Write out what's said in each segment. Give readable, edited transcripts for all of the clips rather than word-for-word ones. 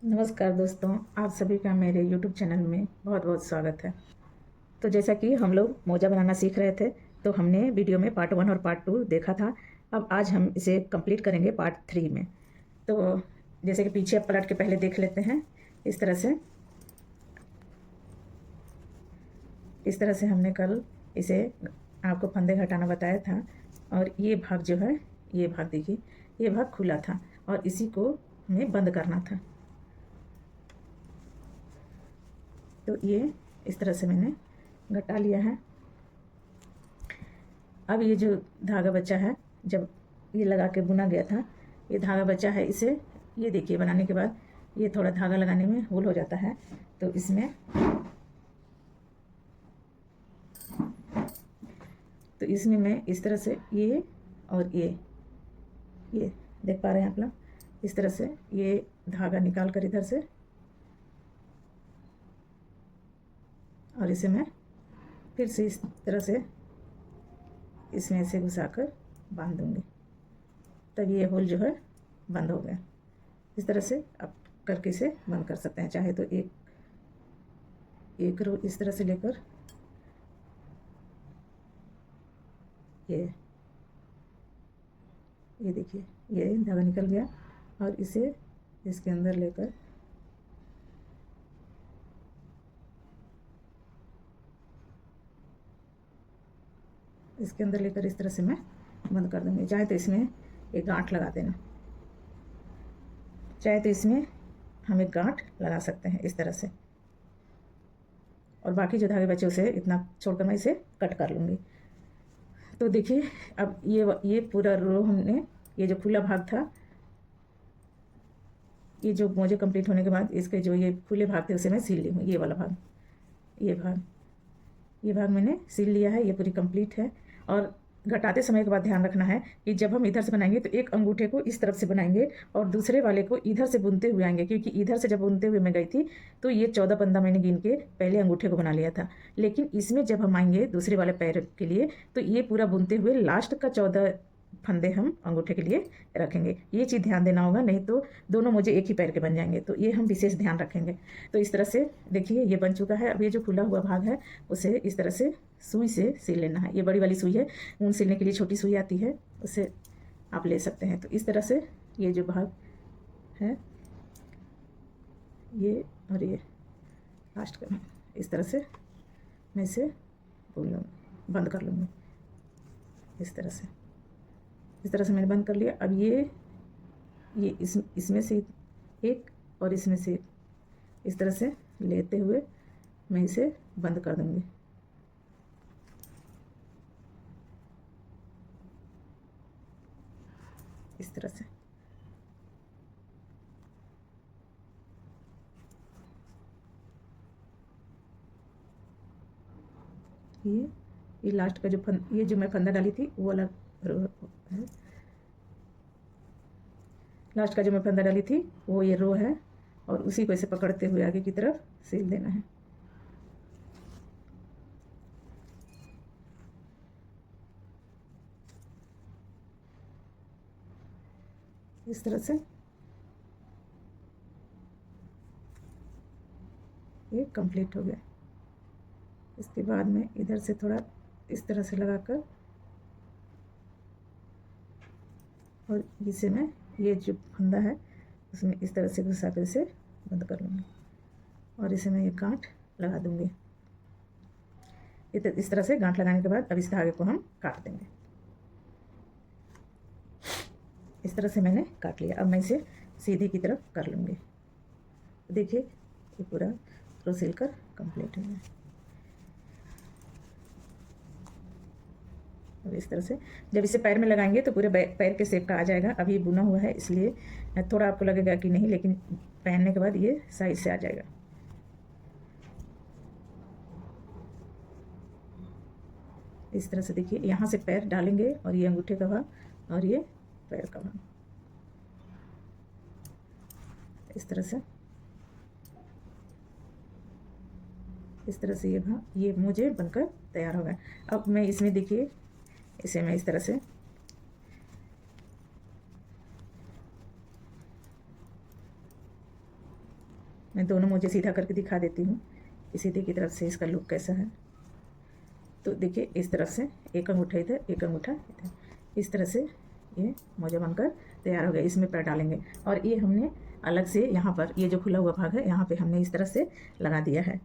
नमस्कार दोस्तों, आप सभी का मेरे YouTube चैनल में बहुत बहुत स्वागत है। तो जैसा कि हम लोग मोजा बनाना सीख रहे थे, तो हमने वीडियो में पार्ट 1 और पार्ट 2 देखा था। अब आज हम इसे कंप्लीट करेंगे पार्ट 3 में। तो जैसे कि पीछे पलट के पहले देख लेते हैं। इस तरह से हमने कल इसे आपको फंदे हटाना बताया था। और ये भाग जो है, ये भाग देखिए, ये भाग खुला था और इसी को हमें बंद करना था। तो ये इस तरह से मैंने घटा लिया है। अब ये जो धागा बचा है, जब ये लगा के बुना गया था, ये धागा बचा है। इसे ये देखिए, बनाने के बाद ये थोड़ा धागा लगाने में होल हो जाता है। तो इसमें मैं इस तरह से ये और ये देख पा रहे हैं आप लोग, इस तरह से ये धागा निकाल कर इधर से, और इसे मैं फिर से इस तरह से इसमें ऐसे घुसाकर बांध दूंगी। तब ये होल जो है बंद हो गया। इस तरह से आप करके इसे बंद कर सकते हैं। चाहे तो एक रो इस तरह से लेकर ये देखिए, ये धागा निकल गया और इसे इसके अंदर लेकर इस तरह से मैं बंद कर दूंगी। चाहे तो इसमें एक गांठ लगा देना, चाहे तो इसमें हम एक गांठ लगा सकते हैं इस तरह से। और बाकी जो धागे बचे उसे इतना छोड़कर मैं इसे कट कर लूँगी। तो देखिए, अब ये पूरा रो हमने, ये जो खुला भाग था, ये जो मोजे कंप्लीट होने के बाद इसके जो ये खुले भाग थे उसे मैं सिल ली हूँ। ये वाला भाग, ये भाग मैंने सिल लिया है। ये पूरी कंप्लीट है। और घटाते समय के बाद ध्यान रखना है कि जब हम इधर से बनाएंगे तो एक अंगूठे को इस तरफ से बनाएंगे और दूसरे वाले को इधर से बुनते हुए आएंगे, क्योंकि इधर से जब बुनते हुए मैं गई थी तो ये 14 मैंने गिन के पहले अंगूठे को बना लिया था। लेकिन इसमें जब हम आएंगे दूसरे वाले पैर के लिए तो ये पूरा बुनते हुए लास्ट का 14 फंदे हम अंगूठे के लिए रखेंगे। ये चीज़ ध्यान देना होगा, नहीं तो दोनों मुझे एक ही पैर के बन जाएंगे। तो ये हम विशेष ध्यान रखेंगे। तो इस तरह से देखिए, ये बन चुका है। अब ये जो खुला हुआ भाग है उसे इस तरह से सुई से सिल लेना है। ये बड़ी वाली सुई है, ऊन सिलने के लिए छोटी सुई आती है, उसे आप ले सकते हैं। तो इस तरह से ये जो भाग है, ये और ये लास्ट का, इस तरह से मैं इसे बोल लूँगी, बंद कर लूँगी। इस तरह से मैंने बंद कर लिया। अब ये इसमें से एक और इसमें से एक, इस तरह से लेते हुए मैं इसे बंद कर दूँगी। इस तरह से ये लास्ट का ये जो मैं फंदा डाली थी वो वाला रो है। लास्ट का जो मैं फंदा डाली थी वो ये रो है, और उसी को ऐसे पकड़ते हुए आगे की तरफ सिल देना है। इस तरह से ये कंप्लीट हो गया। इसके बाद में इधर से थोड़ा इस तरह से लगाकर, और इसे मैं ये जो फंदा है उसमें इस तरह से घुसा कर इसे बंद कर लूँगी, और इसे मैं ये गांठ लगा दूँगी। इस तरह से गांठ लगाने के बाद अब इस धागे को हम काट देंगे। इस तरह से मैंने काट लिया। अब मैं इसे सीधी की तरफ कर लूँगी। देखिए, ये पूरा रो सिल कर कंप्लीट हो गया। अब इस तरह से जब इसे पैर में लगाएंगे तो पूरे पैर के शेप का आ जाएगा। अब ये बुना हुआ है इसलिए थोड़ा आपको लगेगा कि नहीं, लेकिन पहनने के बाद ये साइज से आ जाएगा। इस तरह से देखिए, यहाँ से पैर डालेंगे और ये अंगूठे का भाग और ये पैर का भाग, इस तरह से ये मुझे बनकर तैयार हो गया। अब मैं इसमें देखिए, इसे मैं इस तरह से मैं दोनों मोजे सीधा करके दिखा देती हूँ कि सीधे की तरफ से इसका लुक कैसा है। तो देखिए इस तरफ से एक अंगूठा इधर, एक अंगूठा इधर, इस तरह से ये मोजा बनकर तैयार हो गया। इसमें पैर डालेंगे और ये हमने अलग से यहाँ पर ये जो खुला हुआ भाग है यहाँ पे हमने इस तरह से लगा दिया है।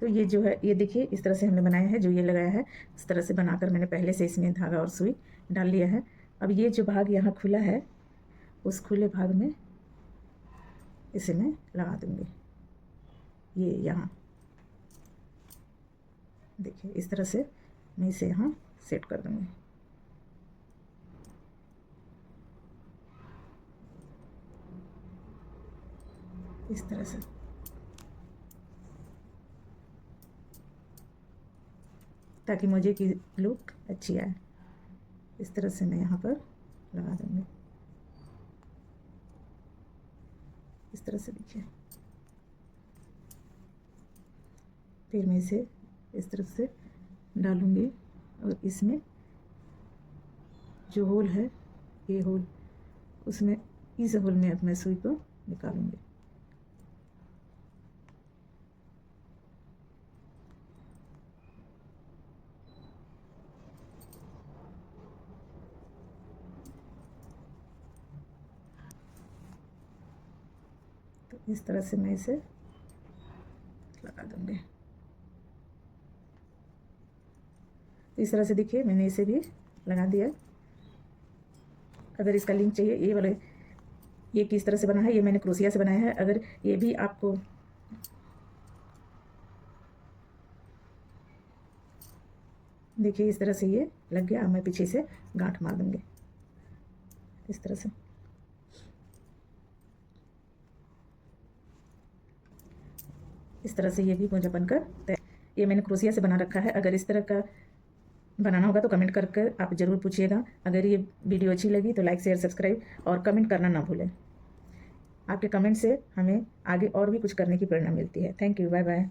तो ये जो है ये देखिए इस तरह से हमने बनाया है। जो ये लगाया है इस तरह से बनाकर मैंने पहले से इसमें धागा और सुई डाल लिया है। अब ये जो भाग यहाँ खुला है उस खुले भाग में इसे मैं लगा दूँगी। ये यहाँ देखिए इस तरह से मैं इसे यहाँ सेट कर दूँगी। इस तरह से ताकि मुझे की लुक अच्छी आए। इस तरह से मैं यहाँ पर लगा दूँगी। इस तरह से देखिए, फिर मैं इसे इस तरफ से डालूँगी और इसमें जो होल है ये होल, उसमें इस होल में अब मैं सुई को निकालूँगी। तो इस तरह से मैं इसे लगा दूँगी। इस तरह से देखिए मैंने इसे भी लगा दिया। अगर इसका लिंक चाहिए ये वाले, ये किस तरह से बना है, ये मैंने क्रोशिया से बनाया है। अगर ये भी आपको देखिए इस तरह से ये लग गया। अब मैं पीछे से गांठ मार दूँगी इस तरह से। इस तरह से ये भी मोजा बनकर ये मैंने क्रोशिया से बना रखा है। अगर इस तरह का बनाना होगा तो कमेंट करके आप ज़रूर पूछिएगा। अगर ये वीडियो अच्छी लगी तो लाइक शेयर सब्सक्राइब और कमेंट करना ना भूलें। आपके कमेंट से हमें आगे और भी कुछ करने की प्रेरणा मिलती है। Thank you, bye bye.